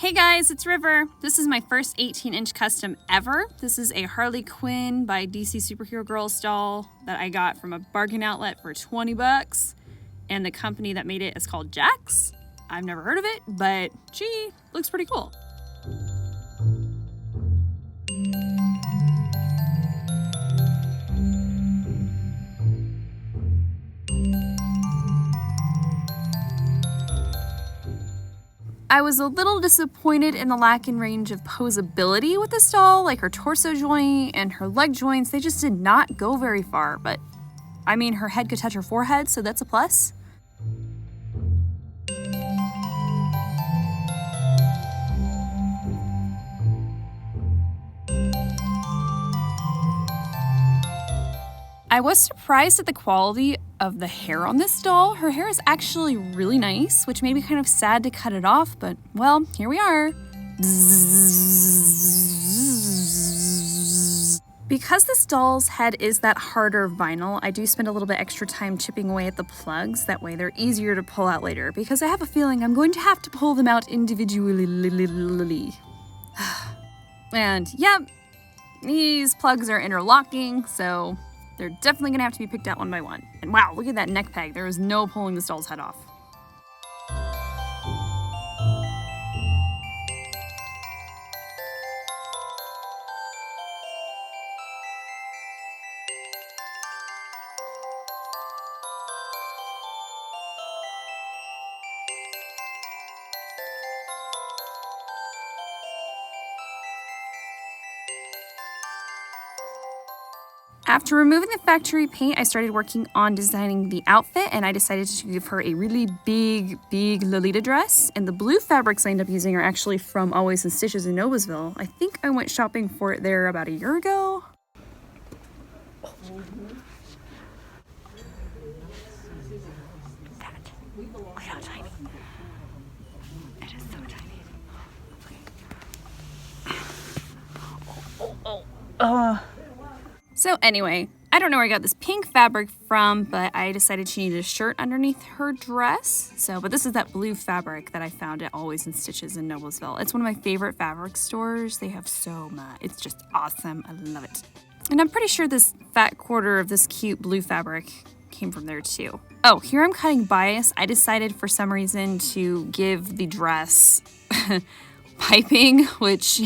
Hey guys, it's River. This is my first 18-inch custom ever. This is a Harley Quinn by DC Superhero Girls doll that I got from a bargain outlet for 20 bucks. And the company that made it is called Jax. I've never heard of it, but gee, looks pretty cool. I was a little disappointed in the lack in range of posability with this doll, like her torso joint and her leg joints. They just did not go very far, but I mean, her head could touch her forehead, so that's a plus. I was surprised at the quality of the hair on this doll. Her hair is actually really nice, which made me kind of sad to cut it off, but well, here we are. Because this doll's head is that harder vinyl, I do spend a little bit extra time chipping away at the plugs. That way they're easier to pull out later, because I have a feeling I'm going to have to pull them out individually. And yep, these plugs are interlocking, so they're definitely gonna have to be picked out one by one. And wow, look at that neck peg. There is no pulling this doll's head off. After removing the factory paint, I started working on designing the outfit, and I decided to give her a really big Lolita dress. And the blue fabrics I ended up using are actually from Always in Stitches in Noblesville. I think I went shopping for it there about a year ago. Look how tiny. It is so tiny. So anyway, I don't know where I got this pink fabric from, but I decided she needed a shirt underneath her dress. But this is that blue fabric that I found at Always in Stitches in Noblesville. It's one of my favorite fabric stores. They have so much. It's just awesome. I love it. And I'm pretty sure this fat quarter of this cute blue fabric came from there too. Oh, here I'm cutting bias. I decided for some reason to give the dress piping, which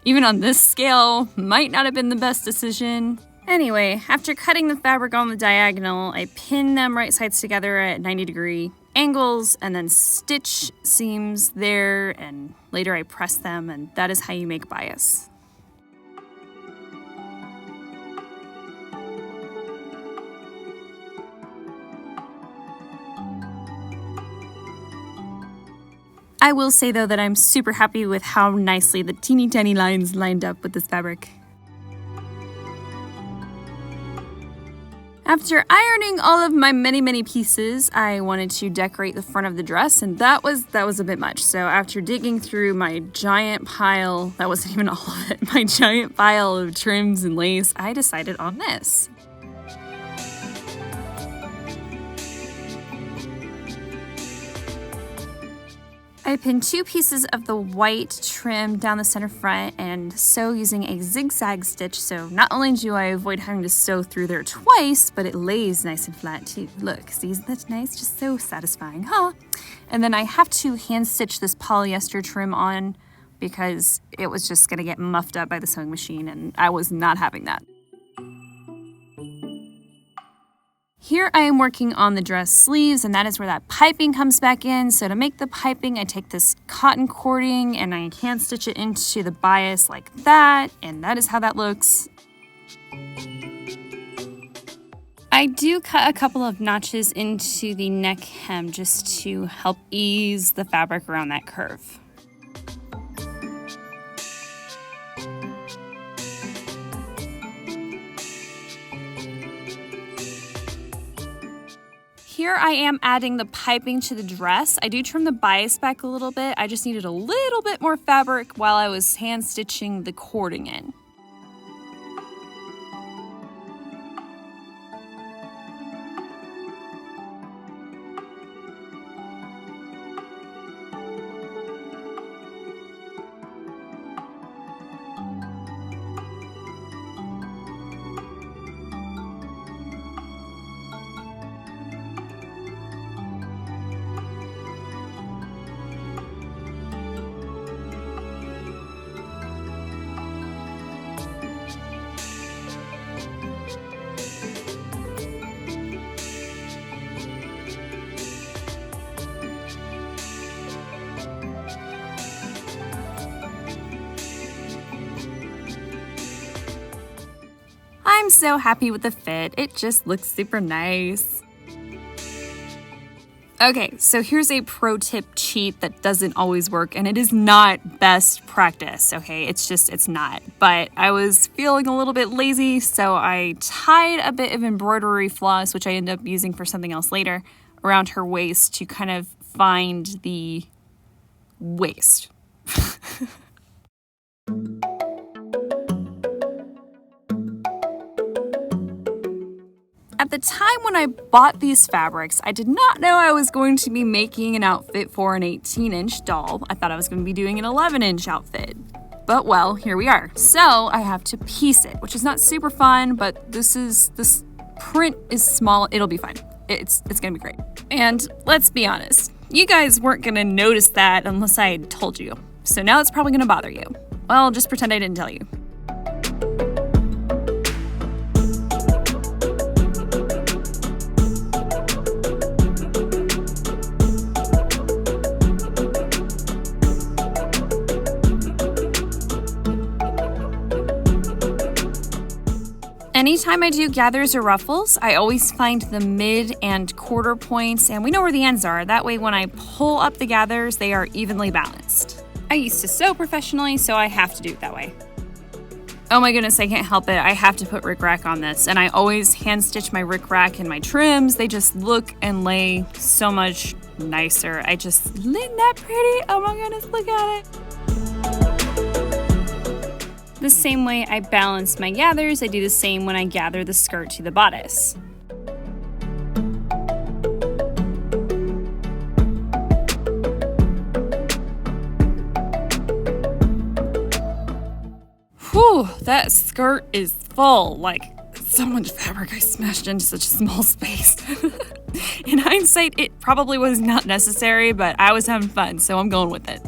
even on this scale, might not have been the best decision. Anyway, after cutting the fabric on the diagonal, I pin them right sides together at 90-degree angles and then stitch seams there, and later I press them, and that is how you make bias. I will say though that I'm super happy with how nicely the teeny tiny lines lined up with this fabric. After ironing all of my many pieces, I wanted to decorate the front of the dress, and that was a bit much. So after digging through my giant pile, that wasn't even all of it, my giant pile of trims and lace, I decided on this. I pinned 2 pieces of the white trim down the center front and sew using a zigzag stitch, so not only do I avoid having to sew through there twice, but it lays nice and flat too. Look, see, isn't that nice? Just so satisfying, huh? And then I have to hand stitch this polyester trim on because it was just gonna get muffed up by the sewing machine, and I was not having that. Here I am working on the dress sleeves, and that is where that piping comes back in. So to make the piping, I take this cotton cording and I hand stitch it into the bias like that, and that is how that looks. I do cut a couple of notches into the neck hem just to help ease the fabric around that curve. Here I am adding the piping to the dress. I do trim the bias back a little bit. I just needed a little bit more fabric while I was hand stitching the cording in. so happy with the fit. It just looks super nice. Okay, so here's a pro tip cheat that doesn't always work, and it is not best practice, okay? It's not. But I was feeling a little bit lazy, so I tied a bit of embroidery floss, which I ended up using for something else later, around her waist to kind of find the waist. At the time when I bought these fabrics, I did not know I was going to be making an outfit for an 18-inch doll. I thought I was going to be doing an 11-inch outfit. But well, here we are. So I have to piece it, which is not super fun, but this print is small. It'll be fine. It's going to be great. And let's be honest, you guys weren't going to notice that unless I had told you. So now it's probably going to bother you. Well, just pretend I didn't tell you. Anytime I do gathers or ruffles, I always find the mid and quarter points, and we know where the ends are. That way when I pull up the gathers, they are evenly balanced. I used to sew professionally, so I have to do it that way. Oh my goodness, I can't help it. I have to put rickrack on this, and I always hand stitch my rickrack and my trims. They just look and lay so much nicer. Isn't that pretty? Oh my goodness, look at it. The same way I balance my gathers, I do the same when I gather the skirt to the bodice. Whew, that skirt is full. Like, so much fabric I smashed into such a small space. In hindsight, it probably was not necessary, but I was having fun, so I'm going with it.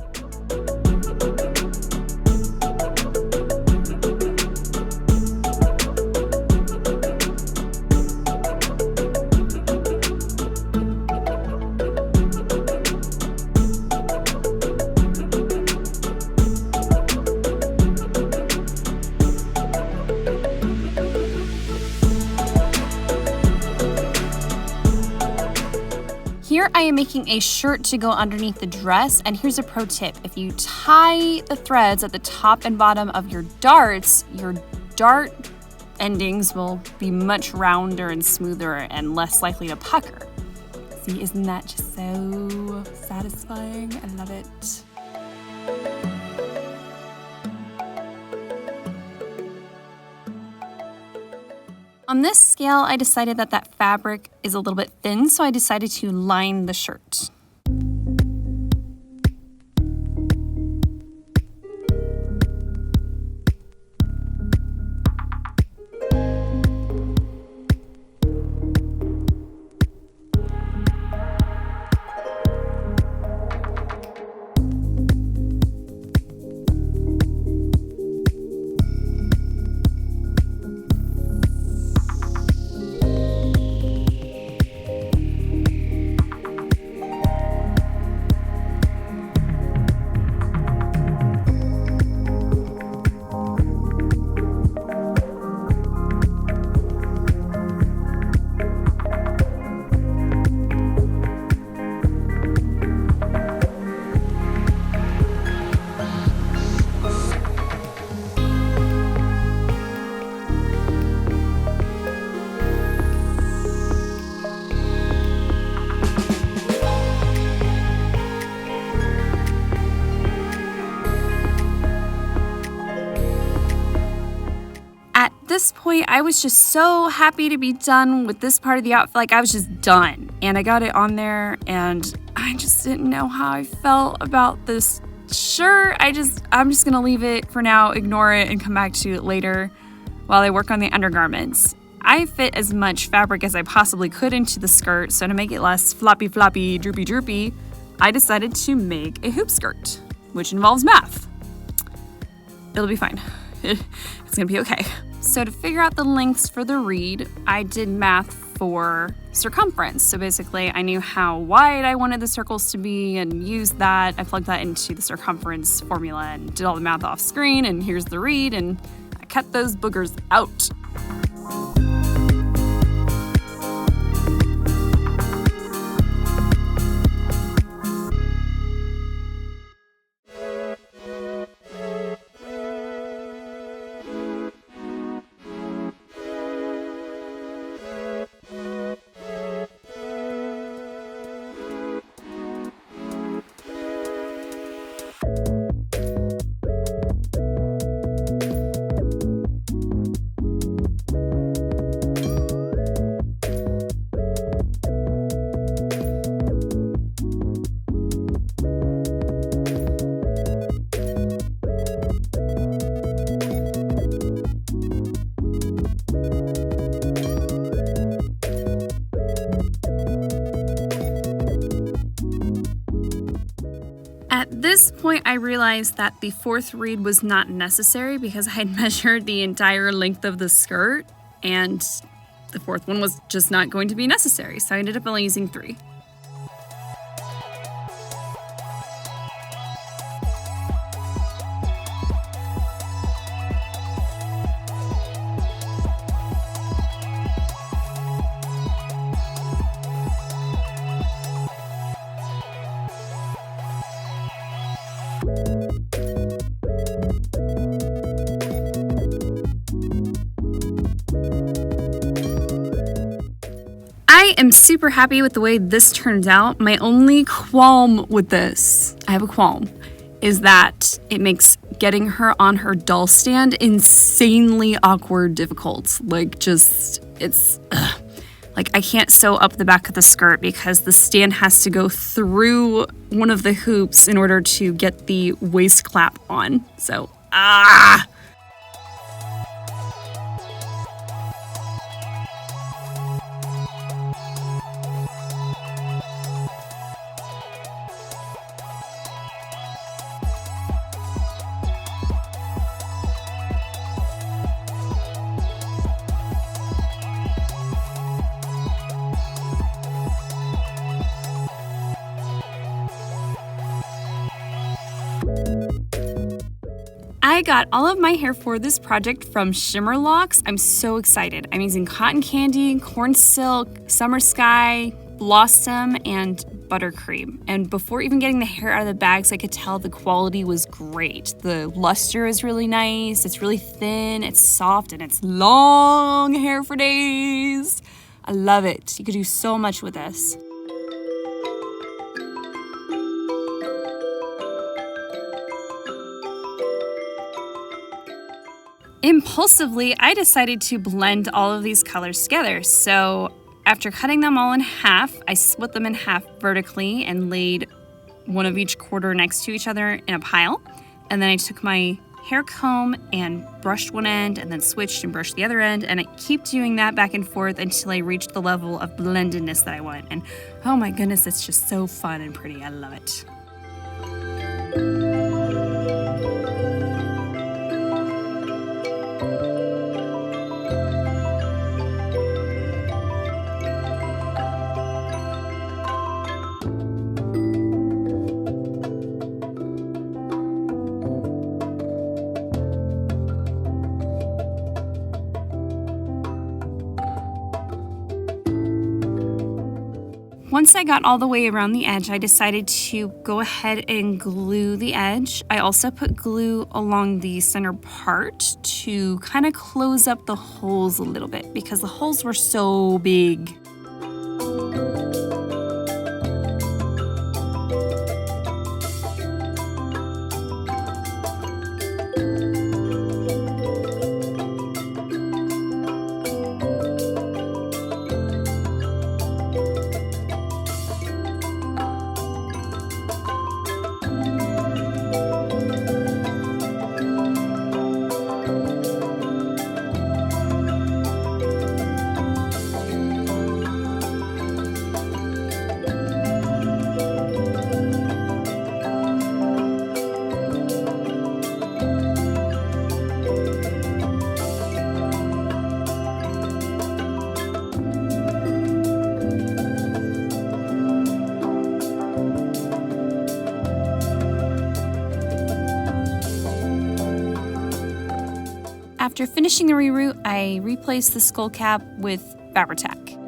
Here I am making a shirt to go underneath the dress, and here's a pro tip. If you tie the threads at the top and bottom of your darts, your dart endings will be much rounder and smoother and less likely to pucker. See, isn't that just so satisfying? I love it. On this scale, I decided that fabric is a little bit thin, so I decided to line the shirt. At this point, I was just so happy to be done with this part of the outfit. Like, I was just done. And I got it on there, and I just didn't know how I felt about this shirt. I'm just gonna leave it for now, ignore it, and come back to it later while I work on the undergarments. I fit as much fabric as I possibly could into the skirt, so to make it less floppy, droopy, I decided to make a hoop skirt, which involves math. It'll be fine. It's gonna be okay. So to figure out the lengths for the reed, I did math for circumference. So basically, I knew how wide I wanted the circles to be and used that. I plugged that into the circumference formula and did all the math off screen, and here's the reed, and I cut those boogers out. this point, I realized that the fourth reed was not necessary because I had measured the entire length of the skirt, and the fourth one was just not going to be necessary, so I ended up only using 3. I am super happy with the way this turns out. My only qualm with this, I have a qualm, is that it makes getting her on her doll stand insanely awkward, difficult. Like like I can't sew up the back of the skirt because the stand has to go through one of the hoops in order to get the waist clap on. So, I got all of my hair for this project from Shimmer Locks. I'm so excited. I'm using cotton candy, corn silk, summer sky, blossom, and buttercream. And before even getting the hair out of the bags, I could tell the quality was great. The luster is really nice. It's really thin, it's soft, and it's long hair for days. I love it. You could do so much with this. Impulsively, I decided to blend all of these colors together. So after cutting them all in half, I split them in half vertically and laid one of each quarter next to each other in a pile. And then I took my hair comb and brushed one end and then switched and brushed the other end. And I keep doing that back and forth until I reached the level of blendedness that I want. And oh my goodness, it's just so fun and pretty. I love it. Once I got all the way around the edge, I decided to go ahead and glue the edge. I also put glue along the center part to kind of close up the holes a little bit because the holes were so big. After finishing the reroute, I replaced the skull cap with Fabricating.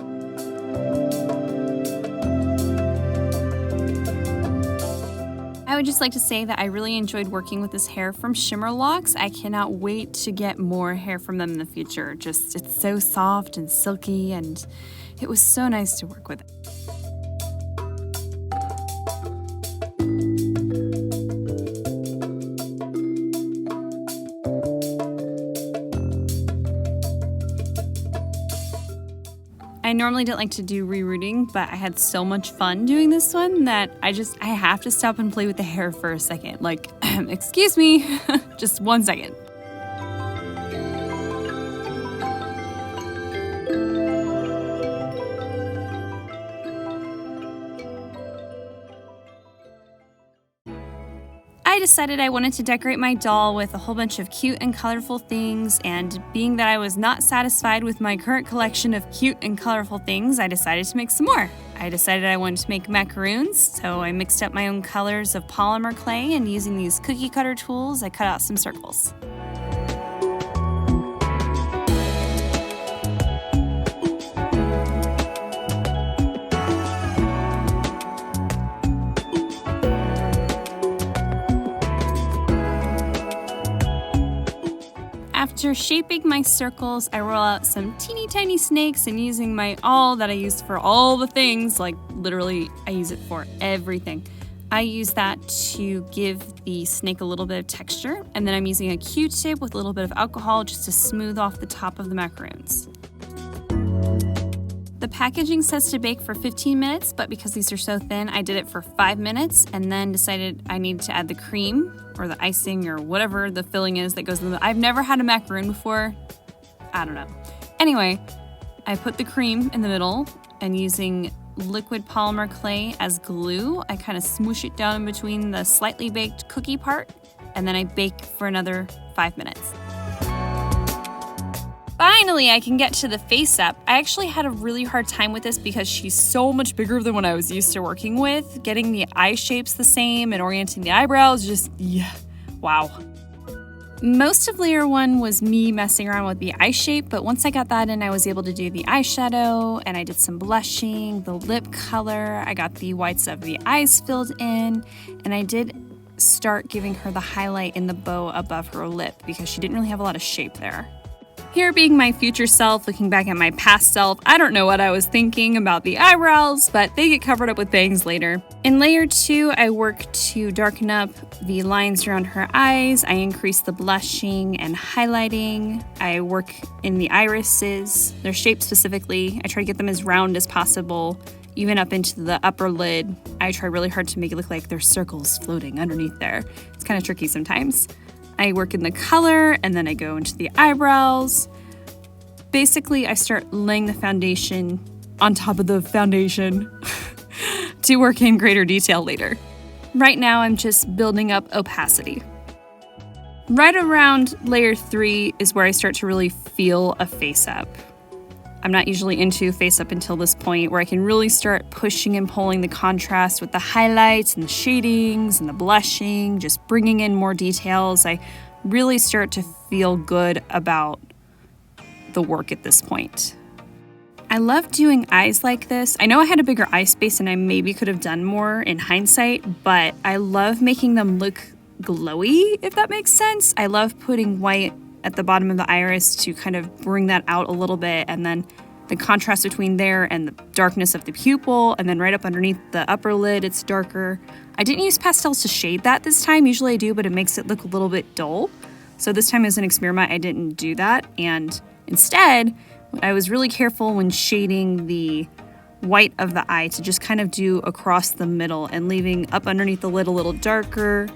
I would just like to say that I really enjoyed working with this hair from Shimmer Locks. I cannot wait to get more hair from them in the future. It's so soft and silky, and it was so nice to work with it. I normally don't like to do rerouting, but I had so much fun doing this one that I have to stop and play with the hair for a second. Like, excuse me, just 1 second. decided I wanted to decorate my doll with a whole bunch of cute and colorful things, and being that I was not satisfied with my current collection of cute and colorful things, I decided to make some more. I decided I wanted to make macaroons, so I mixed up my own colors of polymer clay, and using these cookie cutter tools, I cut out some circles. After shaping my circles, I roll out some teeny tiny snakes, and using my awl that I use for all the things, like literally I use it for everything. I use that to give the snake a little bit of texture, and then I'm using a Q-tip with a little bit of alcohol just to smooth off the top of the macaroons. The packaging says to bake for 15 minutes, but because these are so thin, I did it for 5 minutes and then decided I needed to add the cream or the icing or whatever the filling is that goes in the... I've never had a macaroon before. I don't know. Anyway, I put the cream in the middle, and using liquid polymer clay as glue, I kind of smoosh it down in between the slightly baked cookie part, and then I bake for another 5 minutes. Finally, I can get to the Faceup. I actually had a really hard time with this because she's so much bigger than what I was used to working with. Getting the eye shapes the same and orienting the eyebrows, just, yeah, wow. Most of layer 1 was me messing around with the eye shape, but once I got that in, I was able to do the eyeshadow, and I did some blushing, the lip color, I got the whites of the eyes filled in, and I did start giving her the highlight in the bow above her lip because she didn't really have a lot of shape there. Here being my future self, looking back at my past self, I don't know what I was thinking about the eyebrows, but they get covered up with bangs later. In layer 2, I work to darken up the lines around her eyes. I increase the blushing and highlighting. I work in the irises, their shape specifically. I try to get them as round as possible, even up into the upper lid. I try really hard to make it look like there's circles floating underneath there. It's kind of tricky sometimes. I work in the color, and then I go into the eyebrows. Basically, I start laying the foundation on top of the foundation to work in greater detail later. Right now, I'm just building up opacity. Right around layer 3 is where I start to really feel a face up. I'm not usually into face up until this point, where I can really start pushing and pulling the contrast with the highlights and the shadings and the blushing, just bringing in more details. I really start to feel good about the work at this point. I love doing eyes like this. I know I had a bigger eye space and I maybe could have done more in hindsight, but I love making them look glowy, if that makes sense. I love putting white at the bottom of the iris to kind of bring that out a little bit, and then the contrast between there and the darkness of the pupil, and then right up underneath the upper lid, it's darker. I didn't use pastels to shade that this time. Usually I do, but it makes it look a little bit dull. So this time as an experiment, I didn't do that, and instead, I was really careful when shading the white of the eye to just kind of do across the middle and leaving up underneath the lid a little darker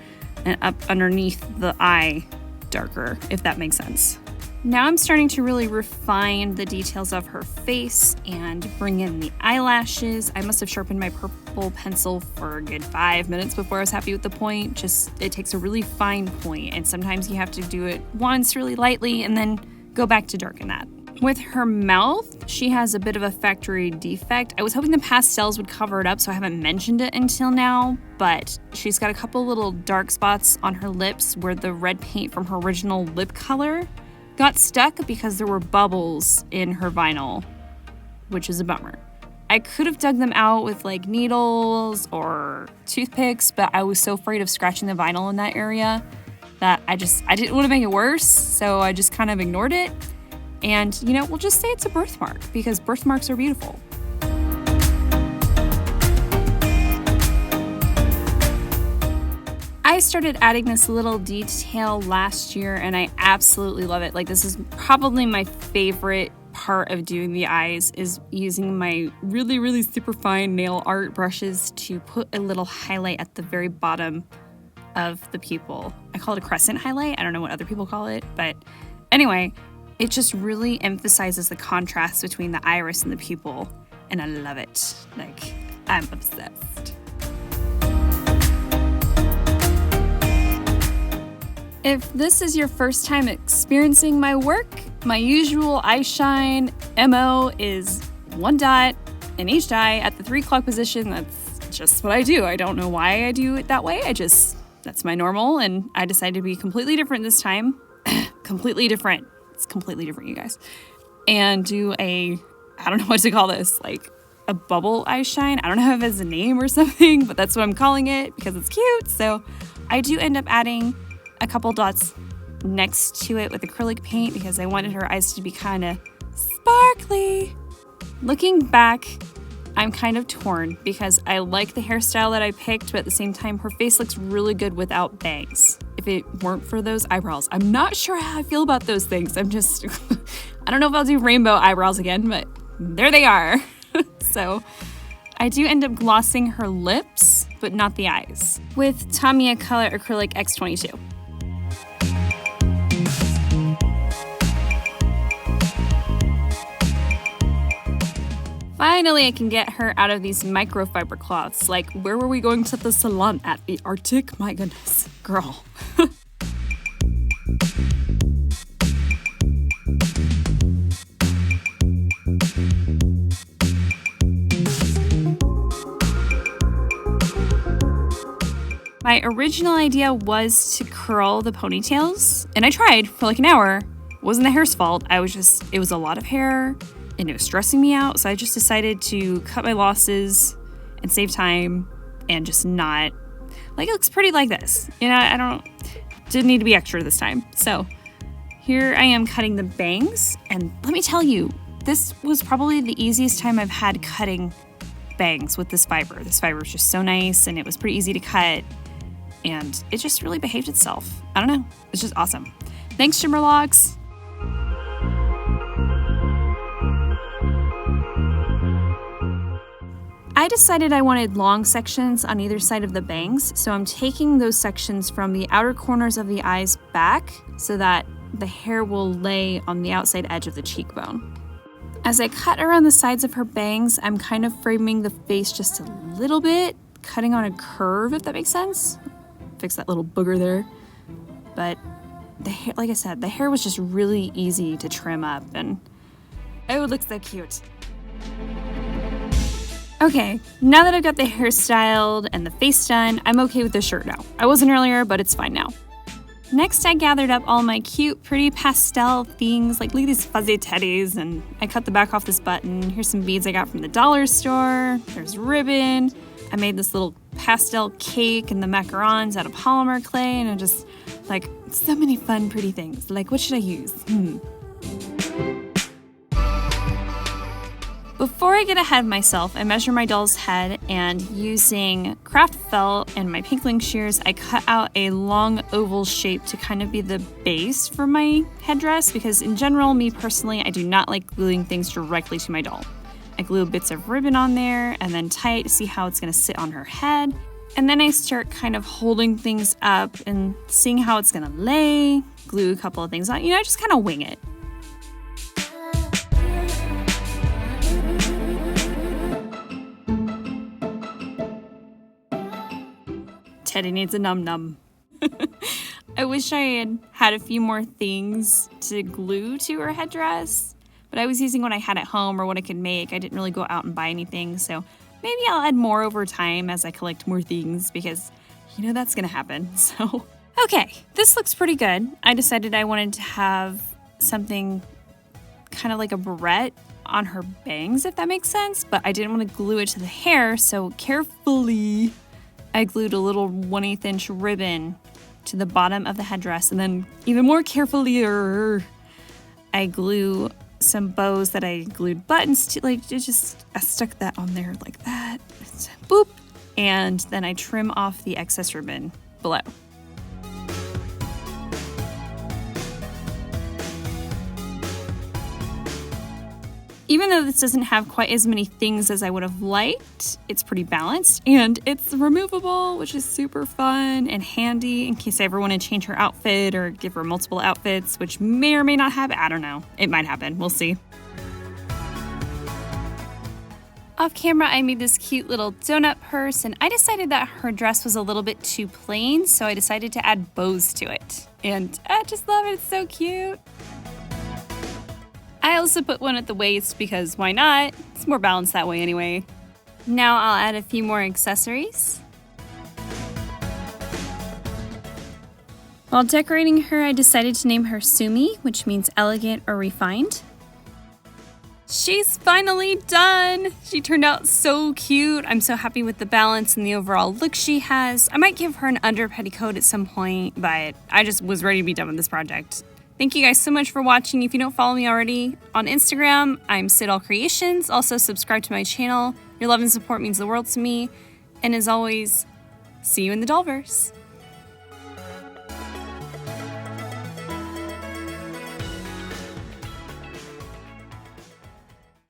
and up underneath the eye darker, if that makes sense. Now I'm starting to really refine the details of her face and bring in the eyelashes. I must have sharpened my purple pencil for a good 5 minutes before I was happy with the point. Just, it takes a really fine point, and sometimes you have to do it once really lightly and then go back to darken that. With her mouth, she has a bit of a factory defect. I was hoping the pastels would cover it up, so I haven't mentioned it until now, but she's got a couple little dark spots on her lips where the red paint from her original lip color got stuck because there were bubbles in her vinyl, which is a bummer. I could have dug them out with like needles or toothpicks, but I was so afraid of scratching the vinyl in that area that I didn't want to make it worse, so I just kind of ignored it. And, you know, we'll just say it's a birthmark because birthmarks are beautiful. I started adding this little detail last year and I absolutely love it. Like, this is probably my favorite part of doing the eyes, is using my really, really super fine nail art brushes to put a little highlight at the very bottom of the pupil. I call it a crescent highlight. I don't know what other people call it, but anyway, it just really emphasizes the contrast between the iris and the pupil, and I love it. Like, I'm obsessed. If this is your first time experiencing my work, my usual eye shine MO is 1 dot in each eye at the 3 o'clock position. That's just what I do. I don't know why I do it that way. That's my normal, and I decided to be completely different this time. Completely different. It's completely different, you guys. And do I don't know what to call this, like a bubble eye shine. I don't know if it has a name or something, but that's what I'm calling it because it's cute. So I do end up adding a couple dots next to it with acrylic paint because I wanted her eyes to be kind of sparkly. Looking back, I'm kind of torn because I like the hairstyle that I picked, but at the same time, her face looks really good without bangs. If it weren't for those eyebrows, I'm not sure how I feel about those things. I don't know if I'll do rainbow eyebrows again, but there they are. So I do end up glossing her lips, but not the eyes, with Tamiya Color Acrylic X22. Finally, I can get her out of these microfiber cloths. Like, where were we going to the Sealant at? The Arctic? My goodness, girl. My original idea was to curl the ponytails, and I tried for like an hour. It wasn't the hair's fault. It was a lot of hair, and it was stressing me out, so I just decided to cut my losses and save time and just not, like, it looks pretty like this. You know, didn't need to be extra this time. So here I am cutting the bangs, and let me tell you, this was probably the easiest time I've had cutting bangs with this fiber. This fiber was just so nice, and it was pretty easy to cut, and it just really behaved itself. I don't know, it's just awesome. Thanks, Shimmerlocks. I decided I wanted long sections on either side of the bangs, so I'm taking those sections from the outer corners of the eyes back so that the hair will lay on the outside edge of the cheekbone. As I cut around the sides of her bangs, I'm kind of framing the face just a little bit, cutting on a curve, if that makes sense. Fix that little booger there. But the hair, like I said, the hair was just really easy to trim up, and it would look so cute. Okay, now that I've got the hair styled and the face done, I'm okay with the shirt now. I wasn't earlier, but it's fine now. Next, I gathered up all my cute, pretty pastel things, like look at these fuzzy teddies, and I cut the back off this button. Here's some beads I got from the dollar store. There's ribbon. I made this little pastel cake and the macarons out of polymer clay, and I just, like, so many fun, pretty things. Like, what should I use? Before I get ahead of myself, I measure my doll's head, and using craft felt and my pinkling shears, I cut out a long oval shape to kind of be the base for my headdress, because in general, me personally, I do not like gluing things directly to my doll. I glue bits of ribbon on there and then tie it to see how it's going to sit on her head. And then I start kind of holding things up and seeing how it's going to lay, glue a couple of things on, I just kind of wing it. Teddy needs a num-num. I wish I had had a few more things to glue to her headdress, but I was using what I had at home or what I could make. I didn't really go out and buy anything, so maybe I'll add more over time as I collect more things, because that's gonna happen. So, okay, this looks pretty good. I decided I wanted to have something kind of like a barrette on her bangs, if that makes sense, but I didn't want to glue it to the hair, so carefully I glued a little 1/8 inch ribbon to the bottom of the headdress, and then even more carefully, I glue some bows that I glued buttons to, I stuck that on there like that, boop, and then I trim off the excess ribbon below. Even though this doesn't have quite as many things as I would have liked, it's pretty balanced, and it's removable, which is super fun and handy in case I ever want to change her outfit or give her multiple outfits, which may or may not happen. I don't know. It might happen. We'll see. Off camera, I made this cute little donut purse, and I decided that her dress was a little bit too plain, so I decided to add bows to it. And I just love it, it's so cute. I also put one at the waist because why not? It's more balanced that way anyway. Now I'll add a few more accessories. While decorating her, I decided to name her Sumi, which means elegant or refined. She's finally done! She turned out so cute. I'm so happy with the balance and the overall look she has. I might give her an under petticoat at some point, but I just was ready to be done with this project. Thank you guys so much for watching. If you don't follow me already on Instagram, I'm Sidall Creations. Also subscribe to my channel. Your love and support means the world to me. And as always, see you in the Dollverse.